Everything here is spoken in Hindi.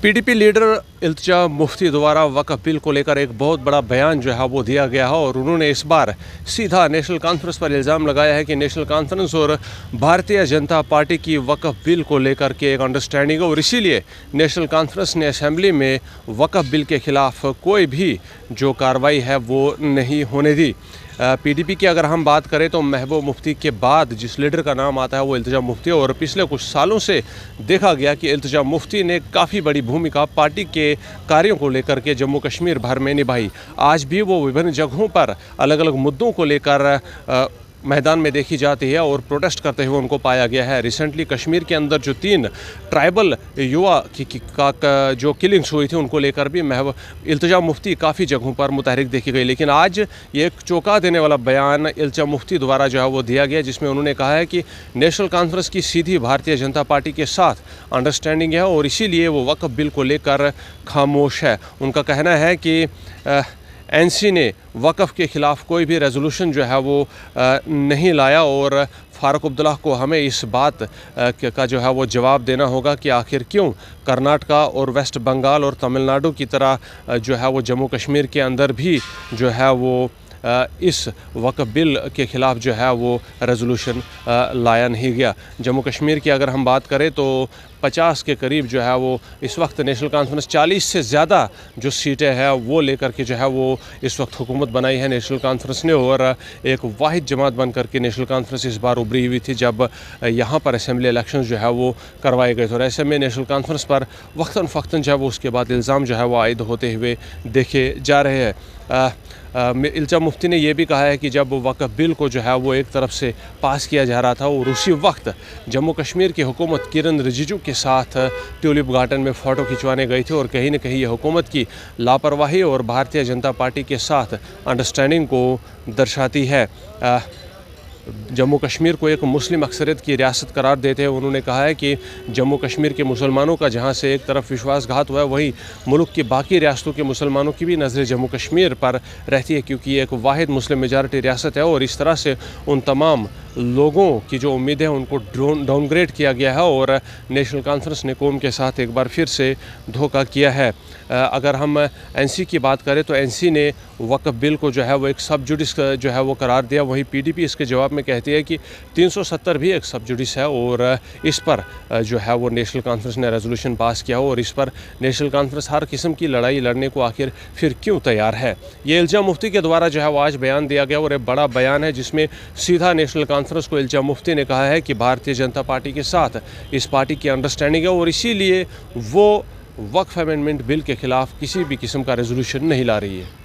पीडीपी लीडर इल्तिजा मुफ्ती द्वारा वक्फ बिल को लेकर एक बहुत बड़ा बयान जो है वो दिया गया है और उन्होंने इस बार सीधा नेशनल कॉन्फ्रेंस पर इल्ज़ाम लगाया है कि नेशनल कॉन्फ्रेंस और भारतीय जनता पार्टी की वक्फ बिल को लेकर के एक अंडरस्टैंडिंग है और इसीलिए नेशनल कॉन्फ्रेंस ने असेंबली में वक्फ बिल के ख़िलाफ़ कोई भी जो कार्रवाई है वो नहीं होने दी। पीडीपी की अगर हम बात करें तो महबूब मुफ्ती के बाद जिस लीडर का नाम आता है वो इल्तिजा मुफ्ती है और पिछले कुछ सालों से देखा गया कि इल्तिजा मुफ्ती ने काफ़ी बड़ी भूमिका पार्टी के कार्यों को लेकर के जम्मू कश्मीर भर में निभाई। आज भी वो विभिन्न जगहों पर अलग अलग मुद्दों को लेकर मैदान में देखी जाती है और प्रोटेस्ट करते हुए उनको पाया गया है। रिसेंटली कश्मीर के अंदर जो 3 ट्राइबल युवा का जो किलिंग्स हुई थी उनको लेकर भी इल्तिजा मुफ्ती काफ़ी जगहों पर मुतहरिक देखी गई, लेकिन आज ये एक चौंका देने वाला बयान इल्तिजा मुफ्ती द्वारा जो है वो दिया गया जिसमें उन्होंने कहा है कि नेशनल कॉन्फ्रेंस की सीधी भारतीय जनता पार्टी के साथ अंडरस्टैंडिंग है और इसीलिए वो वक्फ बिल को लेकर खामोश है। उनका कहना है कि एनसी ने वक़्फ़ के ख़िलाफ़ कोई भी रेजोल्यूशन जो है वो नहीं लाया और फ़ारूक अब्दुल्ला को हमें इस बात का जो है वो जवाब देना होगा कि आखिर क्यों कर्नाटका और वेस्ट बंगाल और तमिलनाडु की तरह जो है वो जम्मू कश्मीर के अंदर भी जो है वो इस वक्फ बिल के ख़िलाफ़ जो है वो रेजोल्यूशन लाया नहीं गया। जम्मू कश्मीर की अगर हम बात करें तो 50 के करीब जो है वो इस वक्त नेशनल कॉन्फ्रेंस 40 से ज़्यादा जो सीटें हैं वो लेकर के जो है वो इस वक्त हुकूमत बनाई है नेशनल कॉन्फ्रेंस ने और एक वाहिद जमात बन करके नेशनल कॉन्फ्रेंस इस बार उभरी हुई थी जब यहाँ पर असम्बली इलेक्शन जो है वो करवाए गए थे और ऐसे में नेशनल कॉन्फ्रेंस पर वक्तन फ़क्तन जो है वो उसके बाद इल्ज़ाम जो है वो आयद होते हुए देखे जा रहे हैं। इल्तिजा मुफ्ती ने यह भी कहा है कि जब वक्फ बिल को जो है वो एक तरफ से पास किया जा रहा था और उसी वक्त जम्मू कश्मीर की हुकूमत किरण रिजिजू के साथ ट्यूलिप गार्डन में फ़ोटो खिंचवाने गई थी और कहीं न कहीं ये हुकूमत की लापरवाही और भारतीय जनता पार्टी के साथ अंडरस्टैंडिंग को दर्शाती है। जम्मू कश्मीर को एक मुस्लिम अक्सरियत की रियासत करार देते हुए उन्होंने कहा है कि जम्मू कश्मीर के मुसलमानों का जहां से एक तरफ विश्वासघात हुआ है वहीं मुल्क की बाकी रियासतों के मुसलमानों की भी नज़रें जम्मू कश्मीर पर रहती है क्योंकि ये एक वाहिद मुस्लिम मेजॉरिटी रियासत है और इस तरह से उन तमाम लोगों की जो उम्मीदें हैं उनको डाउनग्रेड किया गया है और नेशनल कॉन्फ्रेंस ने कौम के साथ एक बार फिर से धोखा किया है। अगर हम एनसी की बात करें तो एनसी ने वक्फ बिल को जो है वो एक सब जुडिस जो है वो करार दिया, वहीं पीडीपी इसके जवाब में कहती है कि 370 भी एक सब जुडिस है और इस पर जो है वो नेशनल कॉन्फ्रेंस ने रेजोल्यूशन पास किया और इस पर नेशनल कॉन्फ्रेंस हर किस्म की लड़ाई लड़ने को आखिर फिर क्यों तैयार है। ये इल्तिजा मुफ्ती के द्वारा जो है वो आज बयान दिया गया और एक बड़ा बयान है जिसमें सीधा नेशनल कॉन्फ्रेंस को इल्तिजा मुफ्ती ने कहा है कि भारतीय जनता पार्टी के साथ इस पार्टी की अंडरस्टैंडिंग है और इसीलिए वो वक्फ अमेंडमेंट बिल के ख़िलाफ़ किसी भी किस्म का रेजोल्यूशन नहीं ला रही है।